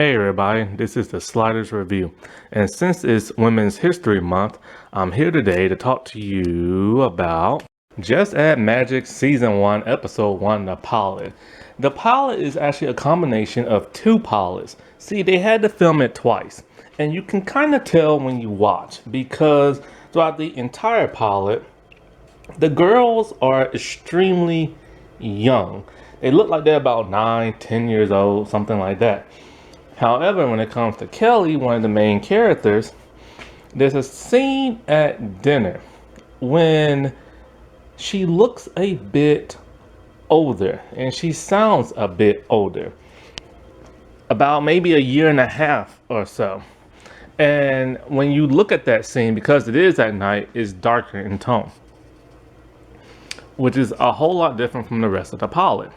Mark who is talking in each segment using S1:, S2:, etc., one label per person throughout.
S1: Hey everybody, this is the Sliders Review, and since it's Women's History Month, I'm here today to talk to you about Just Add Magic Season 1, Episode 1, The Pilot. The pilot is actually a combination of two pilots. See, they had to film it twice, and you can kind of tell when you watch, because throughout the entire pilot, the girls are extremely young. They look like they're about 9, 10 years old, something like that. However, when it comes to Kelly, one of the main characters, there's a scene at dinner when she looks a bit older and she sounds a bit older, about maybe a year and a half or so. And when you look at that scene, because it is at night, it's darker in tone, which is a whole lot different from the rest of the pilot.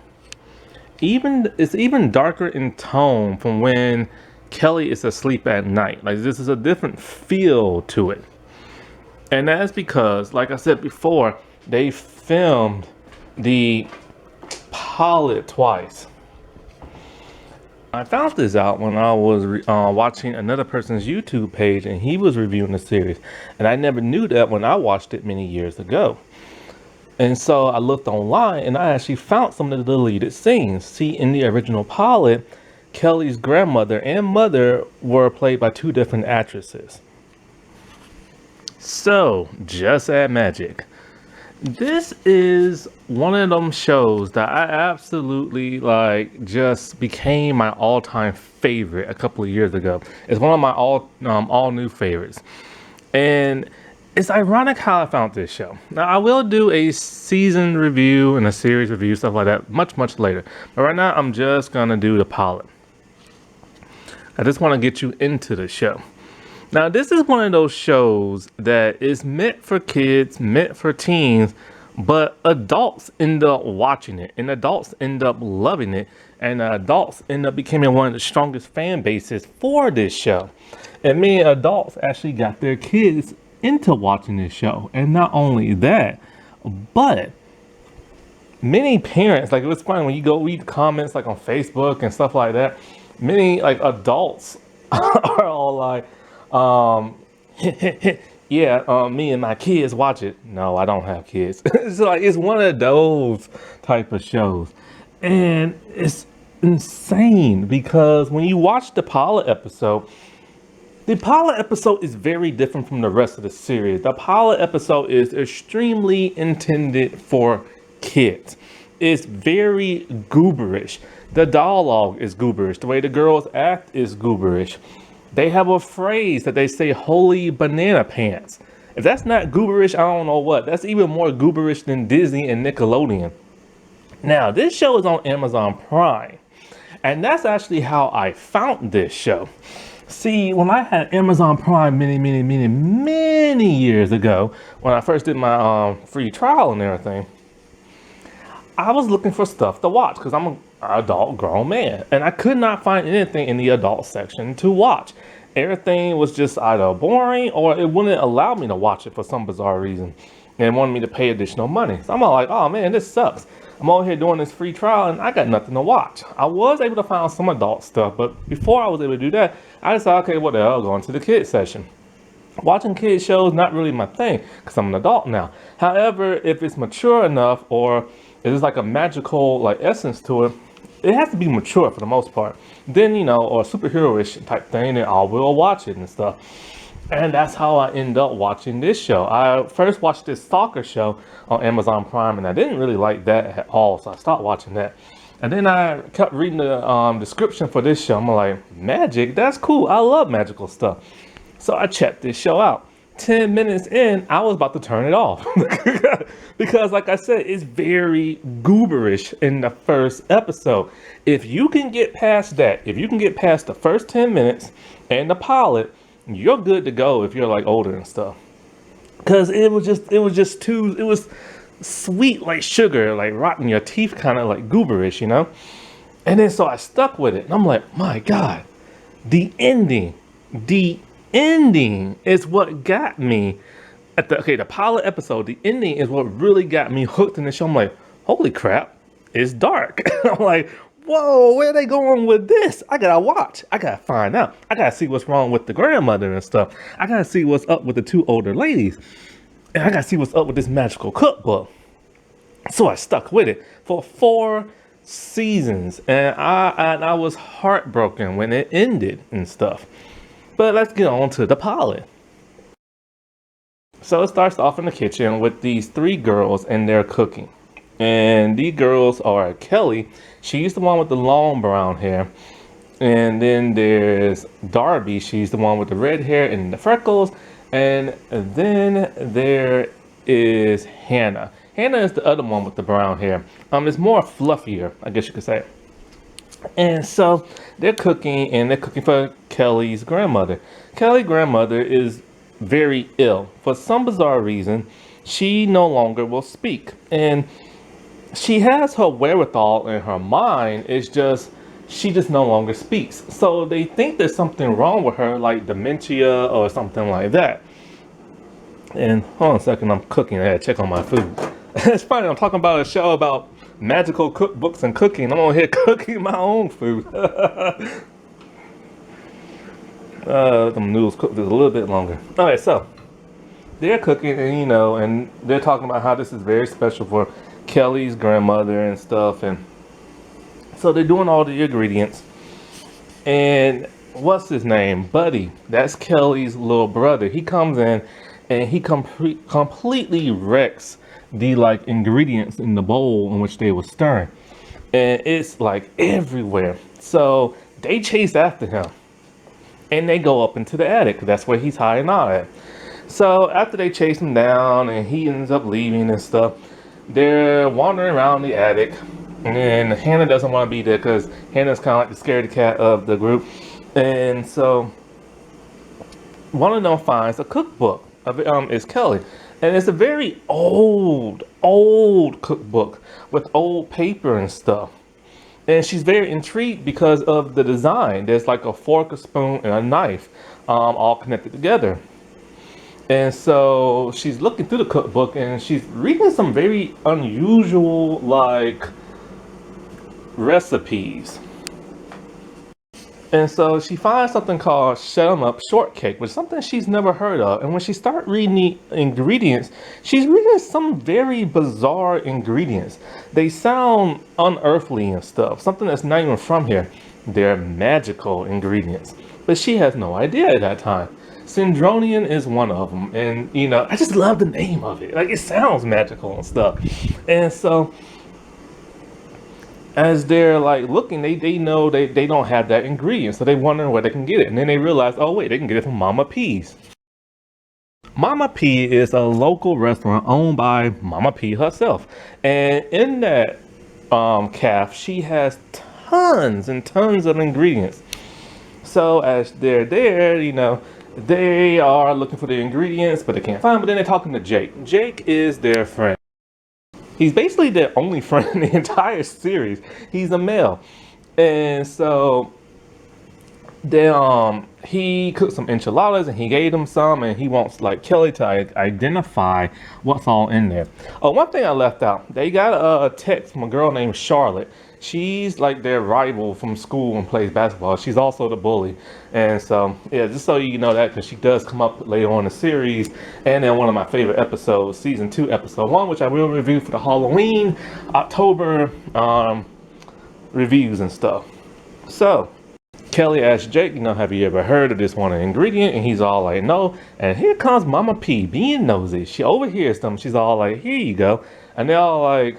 S1: It's even darker in tone from when Kelly is asleep at night. Like, this is a different feel to it. And that's because, like I said before, they filmed the pilot twice. I found this out when I was watching another person's YouTube page, and he was reviewing the series. And I never knew that when I watched it many years ago. And so I looked online and I actually found some of the deleted scenes. See, in the original pilot, Kelly's grandmother and mother were played by two different actresses. So, Just Add Magic. This is one of them shows that I absolutely just became my all-time favorite a couple of years ago. It's one of my all new favorites. And it's ironic how I found this show. Now, I will do a season review and a series review, stuff like that, much later. But right now, I'm just going to do the pilot. I just want to get you into the show. Now, this is one of those shows that is meant for kids, meant for teens, but adults end up watching it, and adults end up loving it, and adults end up becoming one of the strongest fan bases for this show. And many adults actually got their kids into watching this show. And not only that, but many parents, like, it was funny when you go read comments like on Facebook and stuff like that, many adults are all like, yeah, me and my kids watch it. No, I don't have kids. It's one of those type of shows. And it's insane because when you watch the pilot episode is very different from the rest of the series. The pilot episode is extremely intended for kids. It's very gooberish. The dialogue is gooberish. The way the girls act is gooberish. They have a phrase that they say, "holy banana pants." If that's not gooberish, I don't know what. That's even more gooberish than Disney and Nickelodeon. Now, this show is on Amazon Prime. And that's actually how I found this show. See, when I had Amazon Prime many years ago, when I first did my free trial and everything, I was looking for stuff to watch because I'm an adult grown man, and I could not find anything in the adult section to watch. Everything was just either boring or it wouldn't allow me to watch it for some bizarre reason, and it wanted me to pay additional money. So I'm all like, oh man, this sucks. I'm over here doing this free trial and I got nothing to watch. I was able to find some adult stuff, but before I was able to do that, I decided, okay, what the hell, going to the kids section. Watching kids shows not really my thing because I'm an adult now. However, if it's mature enough or there's like a magical essence to it, it has to be mature for the most part. Then, or superhero-ish type thing, then I will watch it and stuff. And that's how I end up watching this show. I first watched this soccer show on Amazon Prime, and I didn't really like that at all, so I stopped watching that. And then I kept reading the description for this show. I'm like, magic? That's cool. I love magical stuff. So I checked this show out. 10 minutes in, I was about to turn it off. Because, like I said, it's very gooberish in the first episode. If you can get past that, if you can get past the first 10 minutes and the pilot, you're good to go if you're older and stuff. Because it was sweet like sugar, like rotting your teeth, kind of like gooberish, And then so I stuck with it. And I'm like, my God, the ending is what got me the pilot episode. The ending is what really got me hooked in the show. I'm like, holy crap, it's dark. I'm like, whoa, where are they going with this? I gotta watch. I gotta find out. I gotta see what's wrong with the grandmother and stuff. I gotta see what's up with the two older ladies. And I gotta see what's up with this magical cookbook. So I stuck with it for 4 seasons, and I was heartbroken when it ended and stuff. But let's get on to the pilot. So it starts off in the kitchen with these 3 girls and they're cooking. And these girls are Kelly. She's the one with the long brown hair. And then there's Darby. She's the one with the red hair and the freckles. And then there is Hannah. Hannah is the other one with the brown hair. It's more fluffier, I guess you could say. And so they're cooking, and they're cooking for Kelly's grandmother. Kelly's grandmother is very ill. For some bizarre reason, she no longer will speak. And she has her wherewithal in her mind. It's just, she just no longer speaks. So they think there's something wrong with her, like dementia or something like that. And hold on a second, I'm cooking. I gotta check on my food. It's funny, I'm talking about a show about magical cookbooks and cooking. I'm over here cooking my own food. Them noodles cooked a little bit longer. Alright, so they're cooking, and and they're talking about how this is very special for Kelly's grandmother and stuff. And so they're doing all the ingredients. And what's his name? Buddy. That's Kelly's little brother. He comes in and he completely wrecks the ingredients in the bowl in which they were stirring, and it's like everywhere. So they chase after him and they go up into the attic. That's where he's hiding out at. So after they chase him down and he ends up leaving and stuff, they're wandering around the attic, and Hannah doesn't want to be there because Hannah's kind of like the scaredy cat of the group. And so one of them finds a cookbook of is Kelly. And it's a very old cookbook with old paper and stuff. And she's very intrigued because of the design. There's like a fork, a spoon, and a knife, all connected together. And so she's looking through the cookbook and she's reading some very unusual, recipes. And so she finds something called shut 'em up shortcake, which is something she's never heard of. And when she starts reading the ingredients, she's reading some very bizarre ingredients. They sound unearthly and stuff, something that's not even from here. They're magical ingredients, but she has no idea at that time. Syndronian is one of them, and I just love the name of it. Like, it sounds magical and stuff. And so as they're looking, they know they don't have that ingredient, so they wonder where they can get it. And then they realize, oh wait, they can get it from Mama P's. Mama P is a local restaurant owned by Mama P herself, and in that cafe, she has tons and tons of ingredients. So as they're there, they are looking for the ingredients, but they can't find them. But then they're talking to Jake. Jake is their friend. He's basically their only friend in the entire series. He's a male. And so he cooked some enchiladas and he gave them some, and he wants Kelly to identify what's all in there. Oh, one thing I left out, they got a text from a girl named Charlotte. She's their rival from school and plays basketball. She's also the bully. And so, yeah, just so you know that, because she does come up later on in the series. And then one of my favorite episodes, season 2, episode 1, which I will review for the Halloween, October reviews and stuff. So Kelly asked Jake, have you ever heard of this one ingredient? And he's all like, no. And here comes Mama P being nosy. She overhears them. She's all like, here you go. And they're all like,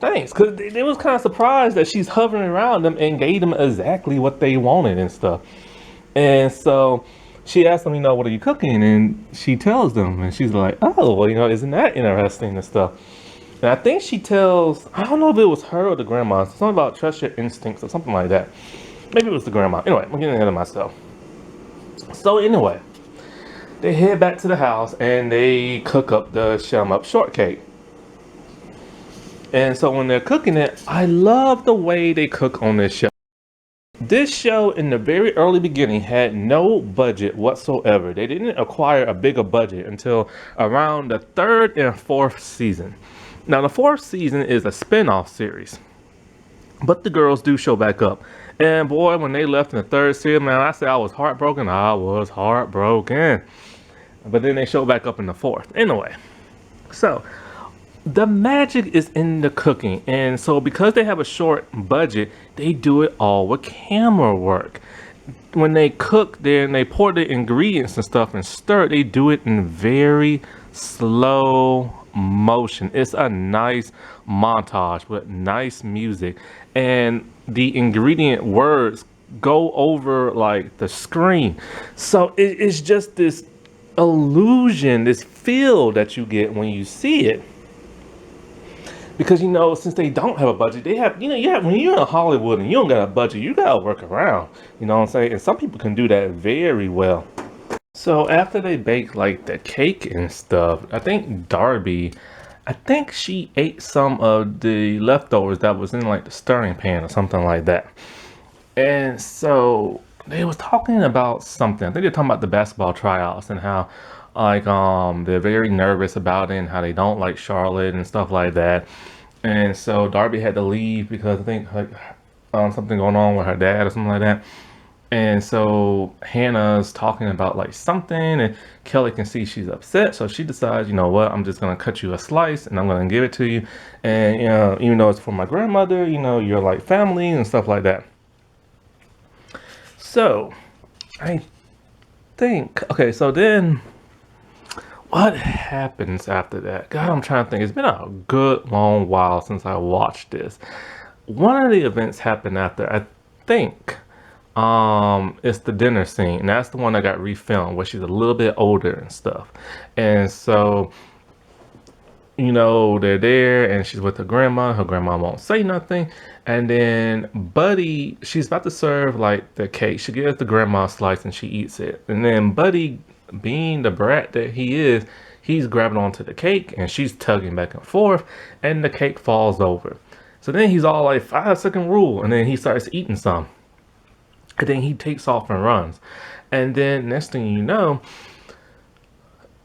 S1: thanks, because they was kind of surprised that she's hovering around them and gave them exactly what they wanted and stuff. And so she asked them, what are you cooking? And she tells them, and she's like, oh, well, isn't that interesting and stuff. And I think she tells, I don't know if it was her or the grandma, something about trust your instincts or something like that. Maybe it was the grandma. Anyway, I'm getting ahead of myself. So anyway, they head back to the house and they cook up the shut 'em up shortcake. And so when they're cooking it, I love the way they cook on this show. This show in the very early beginning had no budget whatsoever. They didn't acquire a bigger budget until around the 3rd and 4th season. Now the 4th season is a spin-off series. But the girls do show back up. And boy, when they left in the third series, man, I said I was heartbroken. I was heartbroken. But then they show back up in the fourth. Anyway, so the magic is in the cooking. And so because they have a short budget, they do it all with camera work. When they cook, then they pour the ingredients and stuff and stir it. They do it in very slow motion. It's a nice montage with nice music, and the ingredient words go over like the screen. So it's just this illusion, this feel that you get when you see it. Because since they don't have a budget, they have you have when you're in Hollywood and you don't got a budget, you gotta work around. You know what I'm saying? And some people can do that very well. So after they bake like the cake and stuff, I think Darby, I think she ate some of the leftovers that was in like the stirring pan or something like that. And so they was talking about something. I think they're talking about the basketball tryouts and how like they're very nervous about it and how they don't like Charlotte and stuff like that. And so Darby had to leave because I think like something going on with her dad or something like that. And so Hannah's talking about like something, and Kelly can see she's upset. So she decides, you know what, I'm just gonna cut you a slice and I'm gonna give it to you. And even though it's for my grandmother, you're like family and stuff like that. So I think, okay, so then what happens after that? God, I'm trying to think. It's been a good long while since I watched this. One of the events happened after, I think. It's the dinner scene, and that's the one that got refilmed where she's a little bit older and stuff. And so, they're there and she's with her grandma. Her grandma won't say nothing. And then Buddy, she's about to serve like the cake. She gives the grandma a slice and she eats it. And then Buddy, being the brat that he is, he's grabbing onto the cake and she's tugging back and forth and the cake falls over. So then he's all like 5-second rule, and then he starts eating some. And then he takes off and runs. And then next thing you know,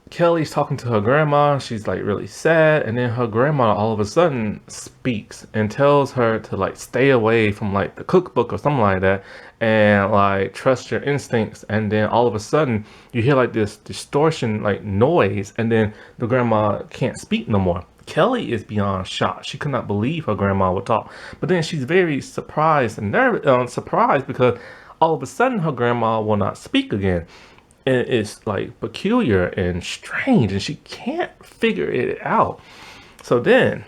S1: Kelly's talking to her grandma. She's like really sad. And then her grandma all of a sudden speaks and tells her to like stay away from like the cookbook or something like that. And like trust your instincts. And then all of a sudden you hear like this distortion, like noise. And then the grandma can't speak no more. Kelly is beyond shock. She could not believe her grandma would talk. But then she's very surprised and nervous, surprised because all of a sudden her grandma will not speak again. And it's like peculiar and strange, and she can't figure it out. So then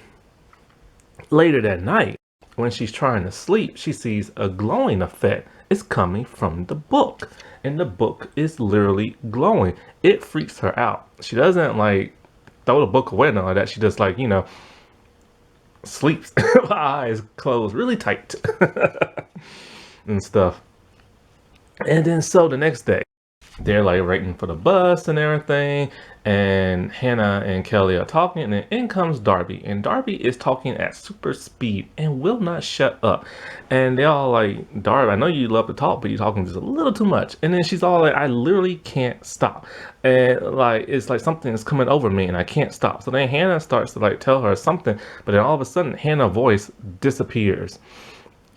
S1: later that night, when she's trying to sleep, she sees a glowing effect. It's coming from the book, and the book is literally glowing. It freaks her out. She doesn't like throw the book away and all that. She just like, sleeps. Her eyes closed really tight and stuff. And then so the next day, they're like waiting for the bus and everything, and Hannah and Kelly are talking, and then in comes Darby, and Darby is talking at super speed and will not shut up. And they all like, Darby, I know you love to talk, but you're talking just a little too much. And then she's all like, I literally can't stop, and like it's like something is coming over me and I can't stop. So then Hannah starts to like tell her something, but then all of a sudden Hannah's voice disappears.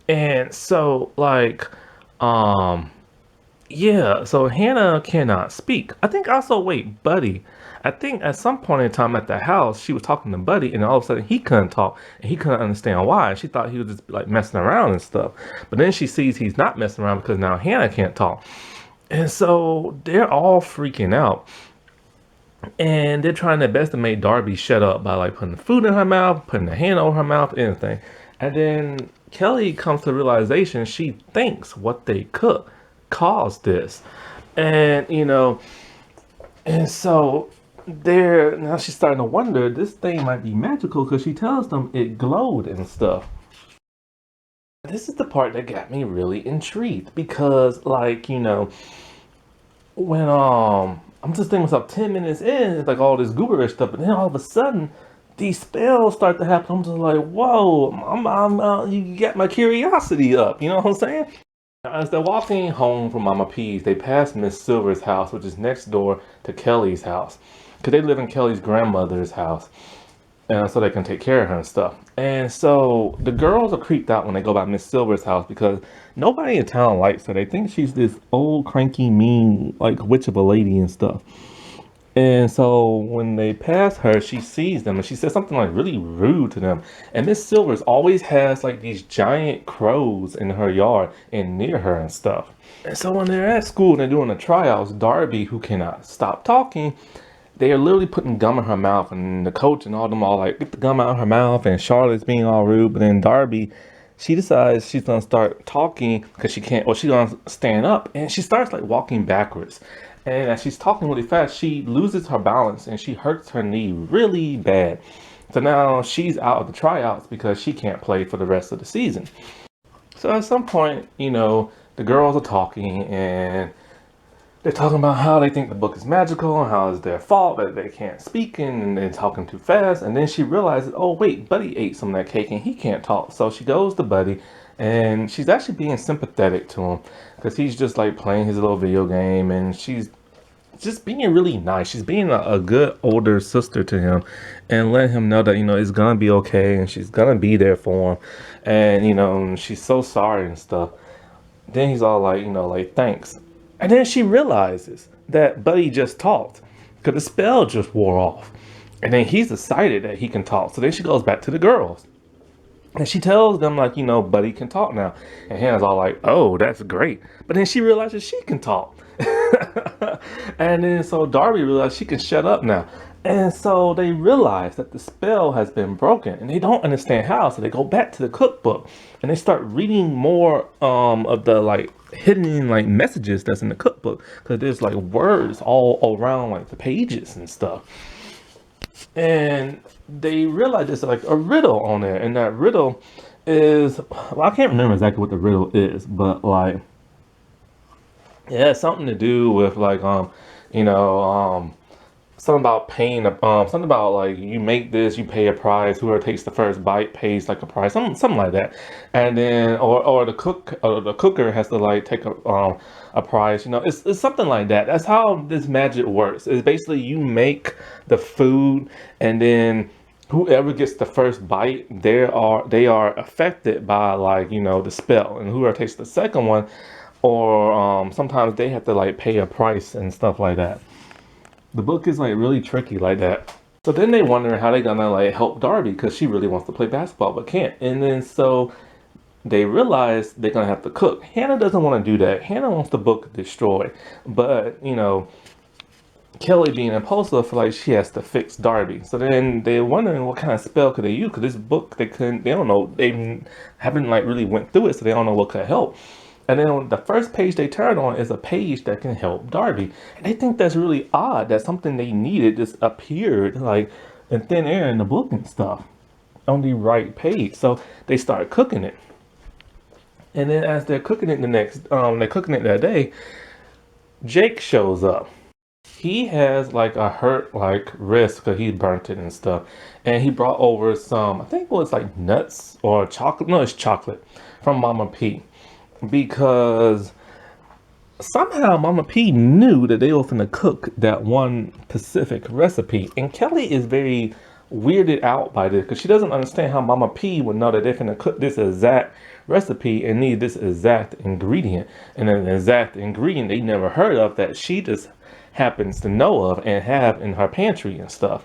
S1: And so like yeah, so Hannah cannot speak. I think also, wait, Buddy. I think at some point in time at the house, she was talking to Buddy, and all of a sudden he couldn't talk, and he couldn't understand why. She thought he was just like messing around and stuff. But then she sees he's not messing around because now Hannah can't talk. And so they're all freaking out. And they're trying their best to make Darby shut up by like putting the food in her mouth, putting a hand over her mouth, anything. And then Kelly comes to the realization she thinks what they cook caused this. And and so now she's starting to wonder, this thing might be magical because she tells them it glowed and stuff. This is the part that got me really intrigued because like when I'm just thinking myself 10 minutes in, it's like all this gooberish stuff, but then all of a sudden these spells start to happen. I'm just like, whoa, you got my curiosity up, you know what I'm saying? As they're walking home from Mama P's, they pass Miss Silver's house, which is next door to Kelly's house, because they live in Kelly's grandmother's house. and so they can take care of her and stuff. And so the girls are creeped out when they go by Miss Silver's house because nobody in town likes her. They think she's this old, cranky, mean, like witch of a lady and stuff. And so when they pass her, she sees them and she says something like really rude to them. And Miss Silvers always has like these giant crows in her yard and near her and stuff. And so when they're at school and they're doing the tryouts, Darby, who cannot stop talking, they are literally putting gum in her mouth, and the coach and all them all like get the gum out of her mouth, and Charlotte's being all rude. But then Darby, she decides she's gonna start talking because she can't, or she's gonna stand up, and she starts like walking backwards. And as she's talking really fast, she loses her balance and she hurts her knee really bad. So now she's out of the tryouts because she can't play for the rest of the season. So at some point, the girls are talking and they're talking about how they think the book is magical and how it's their fault that they can't speak and they're talking too fast. And then she realizes, oh, wait, Buddy ate some of that cake and he can't talk. So she goes to Buddy and she's actually being sympathetic to him because he's just like playing his little video game and she's just being really nice. She's being a good older sister to him and letting him know that, it's gonna be okay and she's gonna be there for him. And, she's so sorry and stuff. Then he's all like, like, thanks. And then she realizes that Buddy just talked because the spell just wore off. And then he's excited that he can talk. So then she goes back to the girls. And she tells them, like, Buddy can talk now. And Hannah's all like, oh, that's great. But then she realizes she can talk. And then so Darby realized she can shut up now. And so they realize that the spell has been broken and they don't understand how. So they go back to the cookbook and they start reading more of the like hidden like messages that's in the cookbook because there's like words all around like the pages and stuff. And they realize there's like a riddle on there, and that riddle is, well, I can't remember exactly what the riddle is, but like it has something to do with like you know something about paying something about like you make this, you pay a price, whoever takes the first bite pays like a price, something like that. And then or the cooker has to like take a price, it's something like that. That's how this magic works. It's basically you make the food and then whoever gets the first bite, they are affected by like the spell, and whoever takes the second one, or sometimes they have to like pay a price and stuff like that. The book is like really tricky like that. So then they wonder how they gonna like help Darby because she really wants to play basketball but can't. And then so they realize they're gonna have to cook. Hannah doesn't want to do that. Hannah wants the book destroyed, but Kelly being impulsive, like she has to fix Darby. So then they're wondering what kind of spell could they use because this book they don't know, they haven't like really went through it, so they don't know what could help. And then on the first page they turn on is a page that can help Darby. And they think that's really odd that something they needed just appeared like in thin air in the book and stuff on the right page. So they start cooking it. And then as they're cooking it they're cooking it that day, Jake shows up. He has like a hurt like wrist because he burnt it and stuff. And he brought over some, I think it was like nuts or chocolate. No, it's chocolate from Mama P, because somehow Mama P knew that they were going to cook that one specific recipe. And Kelly is very weirded out by this because she doesn't understand how Mama P would know that they're going to cook this exact recipe and need this exact ingredient. And an exact ingredient they never heard of that she just happens to know of and have in her pantry and stuff.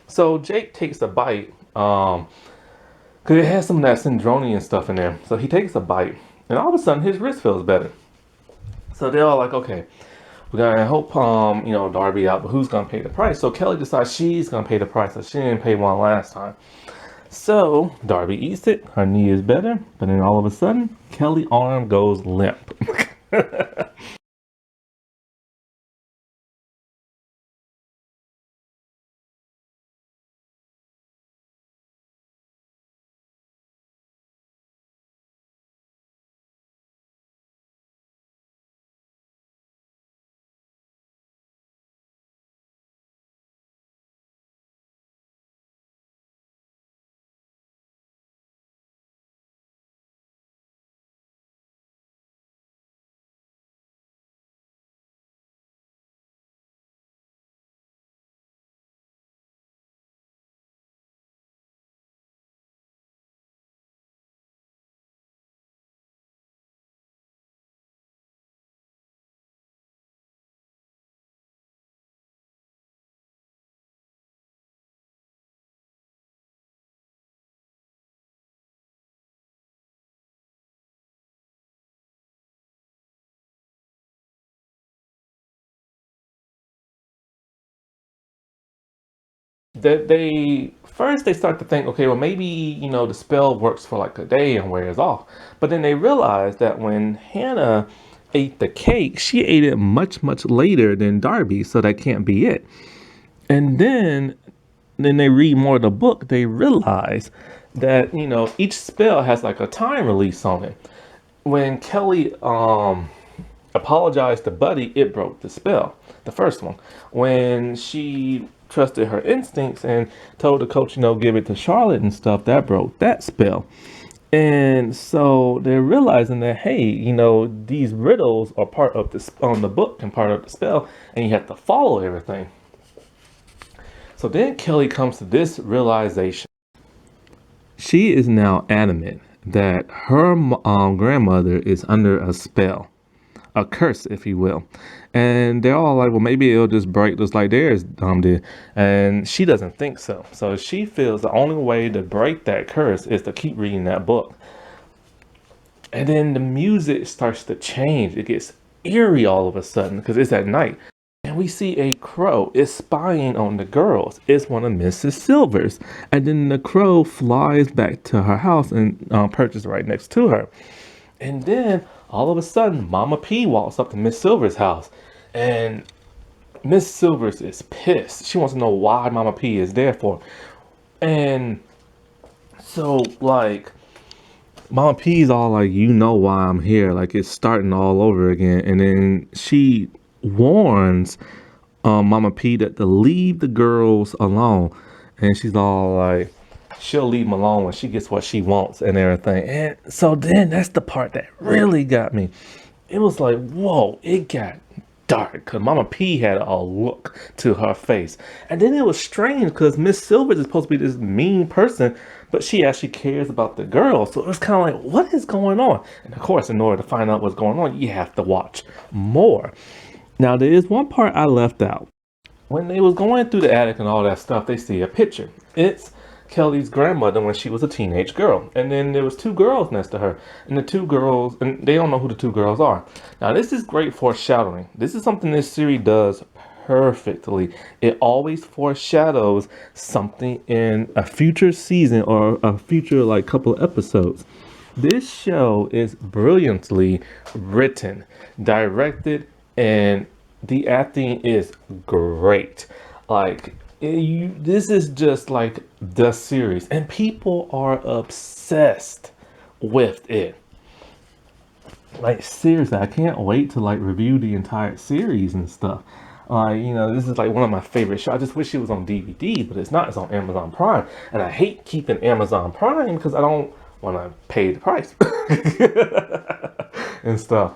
S1: So Jake takes a bite because it has some of that syndrome and stuff in there. So he takes a bite and all of a sudden his wrist feels better. So they're all like, okay, we're gonna help Darby out, but who's gonna pay the price? So Kelly decides she's gonna pay the price, so she didn't pay one last time. So Darby eats it, her knee is better, but then all of a sudden, Kelly's arm goes limp. that they first they start to think, okay, well maybe the spell works for like a day and wears off, but then they realize that when Hannah ate the cake, she ate it much later than Darby, so that can't be it. And then they read more of the book, they realize that each spell has like a time release on it. When Kelly apologized to Buddy, it broke the spell, the first one. When she trusted her instincts and told the coach, give it to Charlotte and stuff, that broke that spell. And so they're realizing that, hey, these riddles are part of this on the book and part of the spell, and you have to follow everything. So then Kelly comes to this realization. She is now adamant that her grandmother is under a spell, a curse, if you will. And they're all like, well, maybe it'll just break just like theirs did. And she doesn't think so. So she feels the only way to break that curse is to keep reading that book. And then the music starts to change. It gets eerie all of a sudden because it's at night. And we see a crow is spying on the girls. It's one of Mrs. Silver's. And then the crow flies back to her house and perches right next to her. And then all of a sudden, Mama P walks up to Miss Silver's house. And Miss Silver's is pissed. She wants to know why Mama P is there for. And so, like, Mama P's all like, why I'm here. Like, it's starting all over again. And then she warns Mama P that to leave the girls alone. And she's all like, she'll leave them alone when she gets what she wants and everything. And so then that's the part that really got me. It was like, whoa, it got dark because Mama P had a look to her face. And then it was strange because Miss Silver is supposed to be this mean person, but she actually cares about the girls. So it was kind of like, what is going on? And of course, in order to find out what's going on, you have to watch more. Now, there is one part I left out. When they was going through the attic and all that stuff, they see a picture. It's Kelly's grandmother when she was a teenage girl. And then there was two girls next to her. And the two girls, and they don't know who the two girls are. Now, this is great foreshadowing. This is something this series does perfectly. It always foreshadows something in a future season or a future like couple episodes. This show is brilliantly written, directed, and the acting is great. Like, this is just like the series, and people are obsessed with it. Like, seriously, I can't wait to like review the entire series and stuff. This is like one of my favorite shows. I just wish it was on DVD, but it's not. It's on Amazon Prime, and I hate keeping Amazon Prime because I don't want to pay the price and stuff.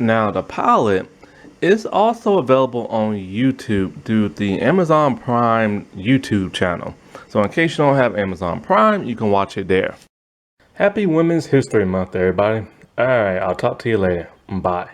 S1: Now, the pilot is also available on YouTube through the Amazon Prime YouTube channel. So in case you don't have Amazon Prime, you can watch it there. Happy Women's History Month, everybody. All right, I'll talk to you later. Bye.